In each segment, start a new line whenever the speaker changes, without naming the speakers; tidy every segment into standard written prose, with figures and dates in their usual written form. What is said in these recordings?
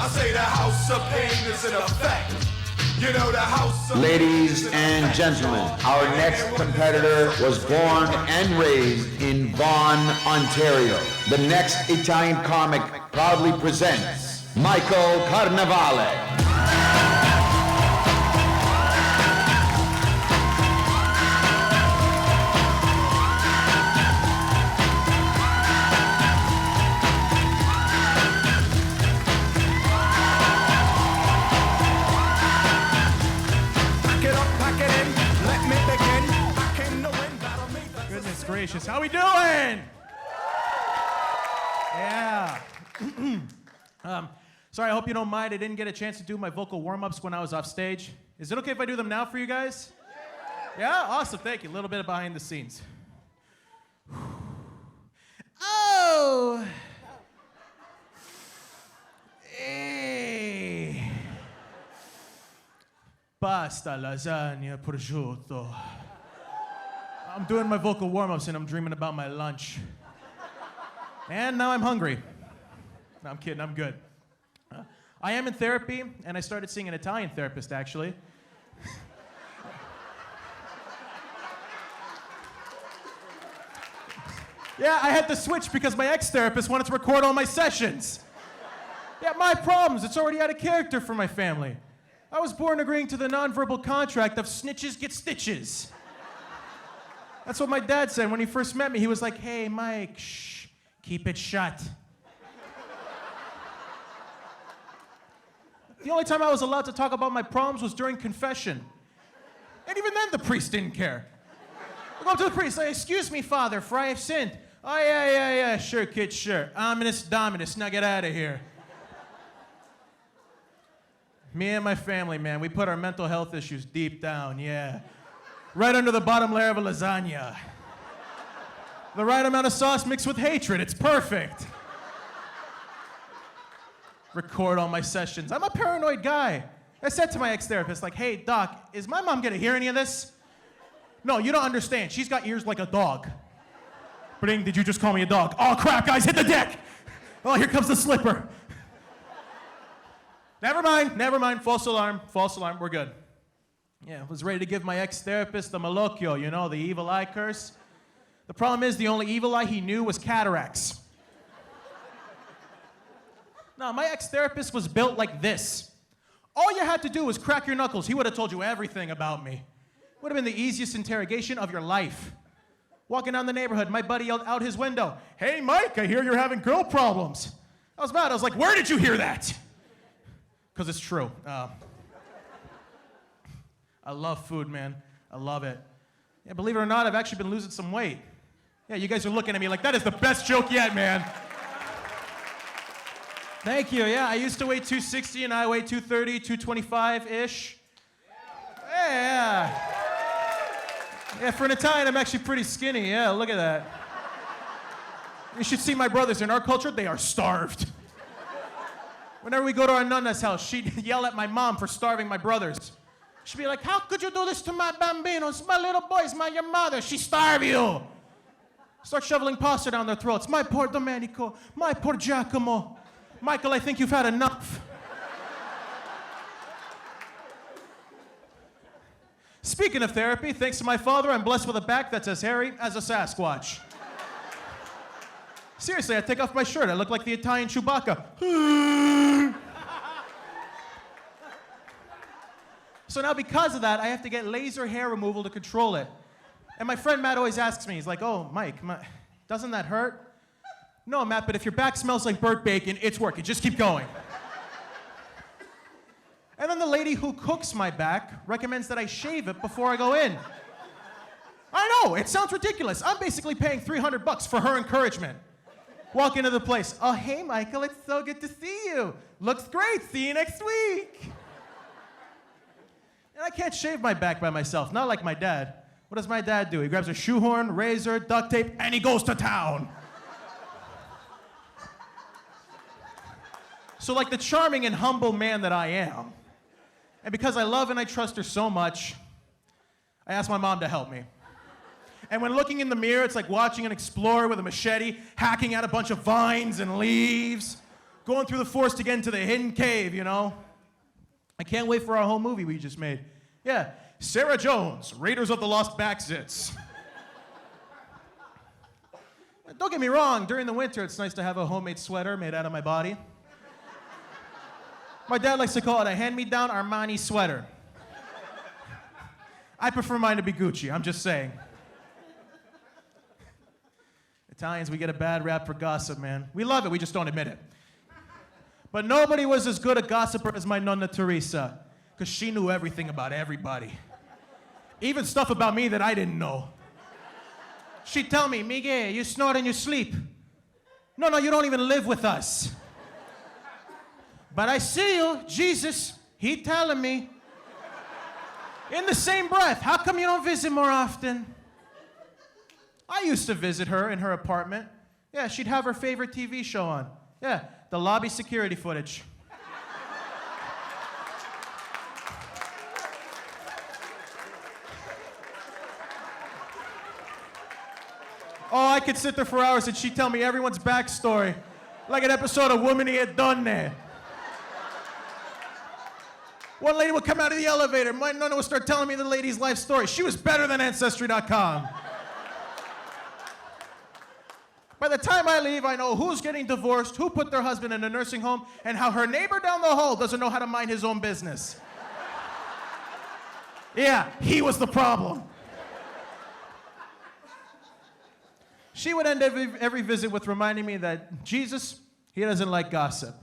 I say the house of pain is in effect. You know the house of
Ladies and gentlemen, our next competitor was born and raised in Vaughan, Ontario. The next Italian comic proudly presents Michael Carnevale.
Goodness gracious, how we doing? Yeah. Sorry, I hope you don't mind. I didn't get a chance to do my vocal warm-ups when I was off stage. Is it okay if I do them now for you guys? Yeah? Awesome, thank you. A little bit of behind the scenes. Oh! Hey! Pasta, lasagna, prosciutto. I'm doing my vocal warm-ups and I'm dreaming about my lunch. And now I'm hungry. No, I'm kidding, I'm good. I am in therapy, and I started seeing an Italian therapist, actually. Yeah, I had to switch because my ex-therapist wanted to record all my sessions. Yeah, my problems, it's already out of character for my family. I was born agreeing to the nonverbal contract of snitches get stitches. That's what my dad said when he first met me. He was like, hey, Mike, shh, keep it shut. The only time I was allowed to talk about my problems was during confession. And even then, the priest didn't care. I go up to the priest, like, excuse me, Father, for I have sinned. Oh, yeah, sure, kid, sure. Ominous dominus, now get out of here. Me and my family, man, we put our mental health issues deep down, yeah. Right under the bottom layer of a lasagna. The right amount of sauce mixed with hatred, it's perfect. Record all my sessions. I'm a paranoid guy. I said to my ex-therapist, like, hey, doc, is my mom gonna hear any of this? No, you don't understand. She's got ears like a dog. Bring, did you just call me a dog? Oh, crap, guys, hit the deck. Oh, here comes the slipper. Never mind, false alarm, we're good. Yeah, was ready to give my ex-therapist the malocchio, you know, the evil eye curse. The problem is the only evil eye he knew was cataracts. No, my ex-therapist was built like this. All you had to do was crack your knuckles. He would have told you everything about me. Would have been the easiest interrogation of your life. Walking down the neighborhood, my buddy yelled out his window, hey, Mike, I hear you're having girl problems. I was mad. I was like, where did you hear that? Because it's true. I love food, man. I love it. Yeah, believe it or not, I've actually been losing some weight. Yeah, you guys are looking at me like, that is the best joke yet, man. Thank you, yeah. I used to weigh 260 and I weigh 230, 225-ish. Yeah. Yeah, for an Italian, I'm actually pretty skinny. Yeah, look at that. You should see my brothers. In our culture, they are starved. Whenever we go to our nonna's house, she'd yell at my mom for starving my brothers. She'd be like, how could you do this to my bambinos? My little boys, your mother, she starved you. Start shoveling pasta down their throats. My poor Domenico, my poor Giacomo. Michael, I think you've had enough. Speaking of therapy, thanks to my father, I'm blessed with a back that's as hairy as a Sasquatch. Seriously, I take off my shirt, I look like the Italian Chewbacca. So now because of that, I have to get laser hair removal to control it. And my friend Matt always asks me, he's like, oh, Mike, doesn't that hurt? No, Matt, but if your back smells like burnt bacon, it's working. Just keep going. And then the lady who cooks my back recommends that I shave it before I go in. I know, it sounds ridiculous. I'm basically paying $300 for her encouragement. Walk into the place. Oh, hey, Michael, it's so good to see you. Looks great. See you next week. And I can't shave my back by myself, not like my dad. What does my dad do? He grabs a shoehorn, razor, duct tape, and he goes to town. So like the charming and humble man that I am, and because I love and I trust her so much, I asked my mom to help me. And when looking in the mirror, it's like watching an explorer with a machete hacking at a bunch of vines and leaves. going through the forest to get into the hidden cave, you know? I can't wait for our whole movie we just made. Yeah, Sarah Jones, Raiders of the Lost Baxits. Don't get me wrong, during the winter it's nice to have a homemade sweater made out of my body. My dad likes to call it a hand-me-down Armani sweater. I prefer mine to be Gucci, I'm just saying. Italians, we get a bad rap for gossip, man. We love it, we just don't admit it. But nobody was as good a gossiper as my Nonna Teresa, because she knew everything about everybody. Even stuff about me that I didn't know. She'd tell me, Miguel, you snore in your sleep. No, you don't even live with us. But I see you, Jesus, he telling me. In the same breath, how come you don't visit more often? I used to visit her in her apartment. Yeah, she'd have her favorite TV show on. Yeah, the lobby security footage. Oh, I could sit there for hours and she'd tell me everyone's backstory. Like an episode of Woman He Done There. One lady would come out of the elevator. My nonna would start telling me the lady's life story. She was better than Ancestry.com. By the time I leave, I know who's getting divorced, who put their husband in a nursing home, and how her neighbor down the hall doesn't know how to mind his own business. Yeah, he was the problem. She would end every visit with reminding me that Jesus, he doesn't like gossip.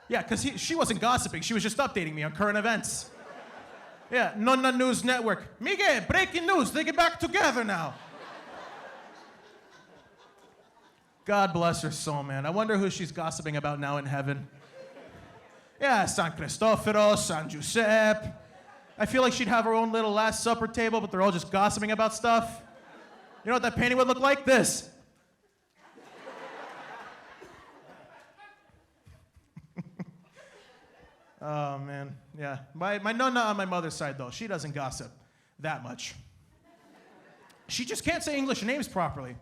Yeah, because she wasn't gossiping. She was just updating me on current events. Yeah, Nonna News Network. Miguel, breaking news. They get back together now. God bless her soul, man. I wonder who she's gossiping about now in heaven. Yeah, San Cristoforo, San Giuseppe. I feel like she'd have her own little Last Supper table, but they're all just gossiping about stuff. You know what that painting would look like? This. Oh, man. Yeah. My nonna on my mother's side, though, she doesn't gossip that much. She just can't say English names properly.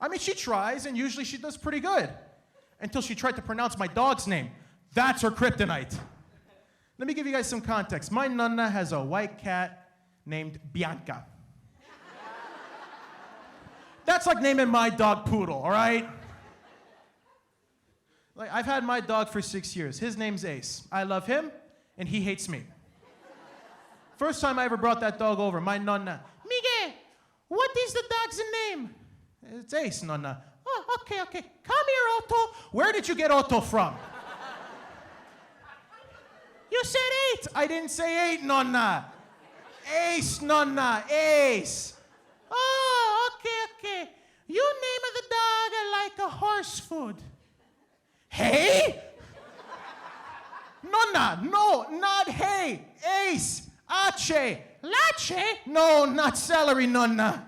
I mean, she tries, and usually she does pretty good. Until she tried to pronounce my dog's name. That's her kryptonite. Let me give you guys some context. My nonna has a white cat named Bianca. That's like naming my dog Poodle, all right? Like, I've had my dog for 6 years. His name's Ace. I love him, and he hates me. First time I ever brought that dog over, my nonna, Miguel, what is the dog's name? It's Ace, nonna. Oh, okay. Come here, Otto. Where did you get Otto from? You said 8. I didn't say 8, nonna. Ace, nonna, Ace. Oh, okay. You name the dog like a horse food. Hey? Nonna, no, not hey. Ace, ace, lache. No, not celery, nonna.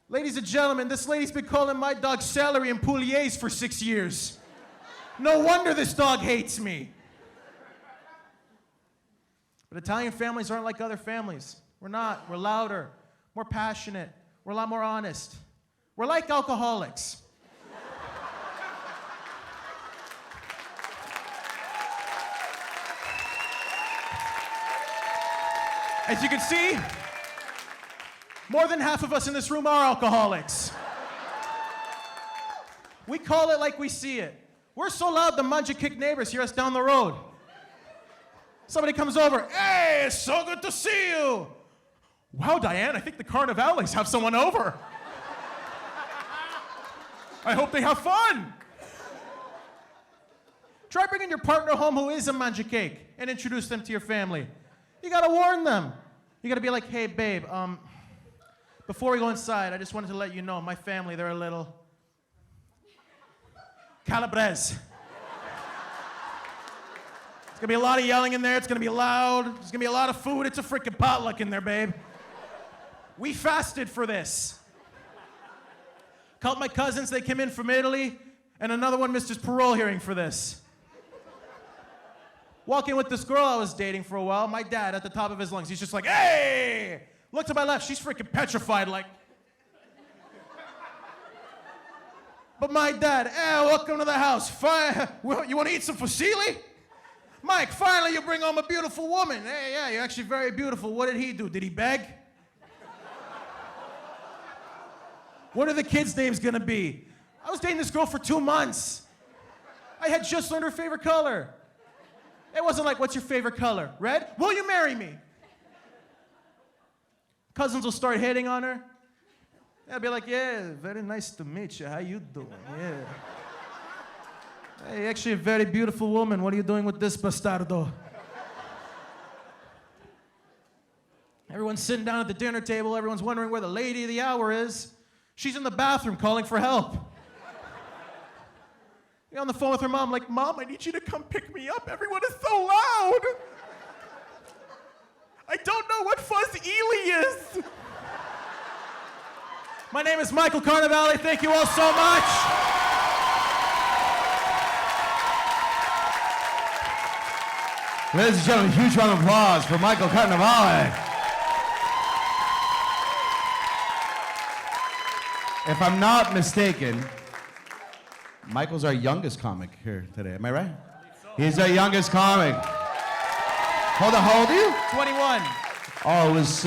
Ladies and gentlemen, this lady's been calling my dog celery and pouliers for 6 years. No wonder this dog hates me. But Italian families aren't like other families. We're not. We're louder, more passionate. We're a lot more honest. We're like alcoholics. As you can see, more than half of us in this room are alcoholics. We call it like we see it. We're so loud the manja kick neighbors hear us down the road. Somebody comes over, hey, it's so good to see you. Wow, Diane, I think the Carnevales have someone over. I hope they have fun. Try bringing your partner home who is a manja cake and introduce them to your family. You gotta warn them. You gotta be like, hey, babe, before we go inside, I just wanted to let you know, my family, they're a little Calabrese. It's gonna be a lot of yelling in there. It's gonna be loud. There's gonna be a lot of food. It's a freaking potluck in there, babe. We fasted for this. Couple my cousins, they came in from Italy, and another one missed his parole hearing for this. Walking with this girl I was dating for a while, my dad at the top of his lungs, he's just like, hey! Look to my left, she's freaking petrified, like. But my dad, welcome to the house. You want to eat some fusilli? Mike, finally you bring home a beautiful woman. Hey, yeah, you're actually very beautiful. What did he do? Did he beg? What are the kids' names gonna be? I was dating this girl for 2 months. I had just learned her favorite color. It wasn't like, what's your favorite color? Red? Will you marry me? Cousins will start hitting on her. I'll be like, yeah, very nice to meet you. How you doing? Yeah. Hey, actually a very beautiful woman. What are you doing with this bastardo? Everyone's sitting down at the dinner table. Everyone's wondering where the lady of the hour is. She's in the bathroom calling for help. You're on the phone with her mom, like, Mom, I need you to come pick me up. Everyone is so loud. I don't know what Fuzz Ely is. My name is Michael Carnevale. Thank you all so much.
Ladies and gentlemen, huge round of applause for Michael Carnevale. If I'm not mistaken, Michael's our youngest comic here today. Am I right? He's our youngest comic. Hold on, how old are you?
21.
Oh, it was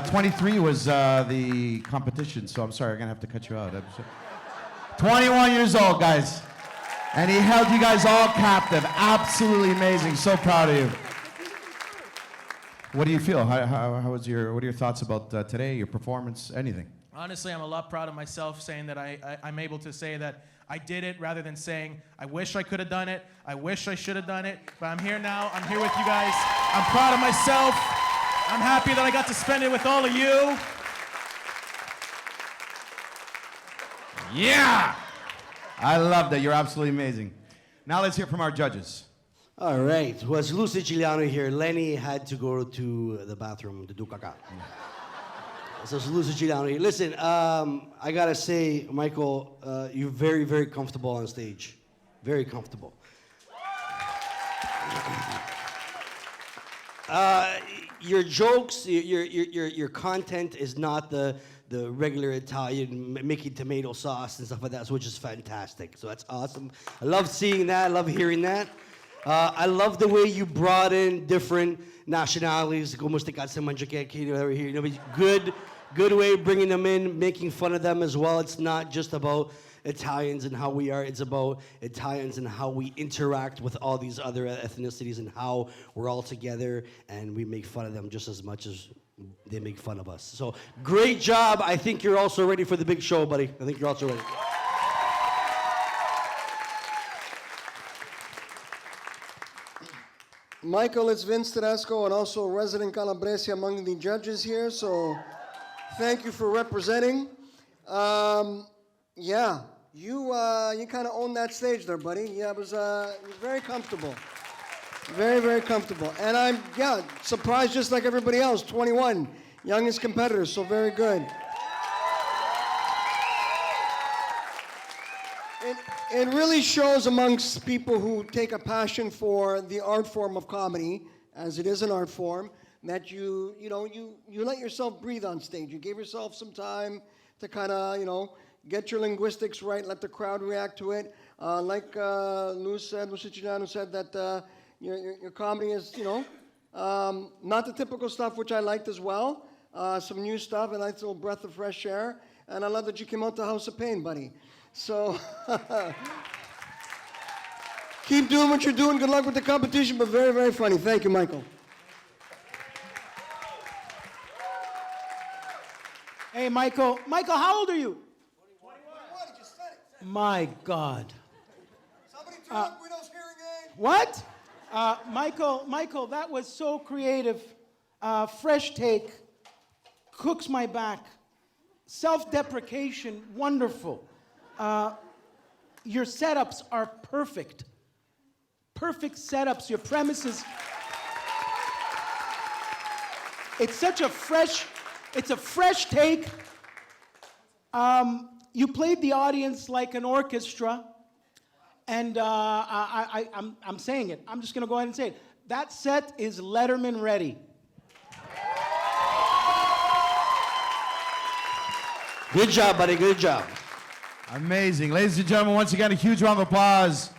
23 was the competition, so I'm sorry, I'm gonna have to cut you out. 21 years old, guys. And he held you guys all captive. Absolutely amazing. So proud of you. What do you feel? What are your thoughts about today, your performance, anything?
Honestly, I'm a lot proud of myself saying that I'm able to say that I did it rather than saying, I wish I could have done it. I wish I should have done it. But I'm here now. I'm here with you guys. I'm proud of myself. I'm happy that I got to spend it with all of you.
Yeah! I love that. You're absolutely amazing. Now let's hear from our judges.
All right. Was Lou Siciliano here? Lenny had to go to the bathroom to do caca. So it's Lou Siciliano here. Listen, I gotta say, Michael, you're very, very comfortable on stage. Very comfortable. Your jokes, your content is not the regular Italian making tomato sauce and stuff like that, which is fantastic. So that's awesome. I love seeing that. I love hearing that. I love the way you brought in different nationalities. Good way of bringing them in, making fun of them as well. It's not just about Italians and how we are. It's about Italians and how we interact with all these other ethnicities and how we're all together and we make fun of them just as much as they make fun of us. So great job. I think you're also ready for the big show, buddy. I think you're also ready.
Michael, it's Vince Tedesco and also resident Calabrese among the judges here, so thank you for representing. Yeah, you kind of owned that stage there, buddy. Yeah, it was very comfortable. Very, very comfortable. And I'm, surprised just like everybody else, 21, youngest competitor, so very good. It really shows amongst people who take a passion for the art form of comedy, as it is an art form, that you let yourself breathe on stage. You gave yourself some time to kind of, get your linguistics right, let the crowd react to it. Like Lou Siciliano said that your comedy is, not the typical stuff, which I liked as well. Some new stuff, a nice little breath of fresh air. And I love that you came out to House of Pain, buddy. So keep doing what you're doing. Good luck with the competition, but very, very funny. Thank you, Michael.
Hey, Michael. Michael, how old are you?
21. Just said it.
My God.
Somebody turn up Guido's hearing aid.
What? Michael, that was so creative. Fresh take. Cooks my back. Self-deprecation, wonderful. Your setups are perfect. Perfect setups. Your premises. It's a fresh take. You played the audience like an orchestra. And I'm saying it. I'm just going to go ahead and say it. That set is Letterman ready.
Good job, buddy. Good job.
Amazing. Ladies and gentlemen, once again, a huge round of applause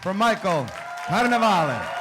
for Michael Carnevale.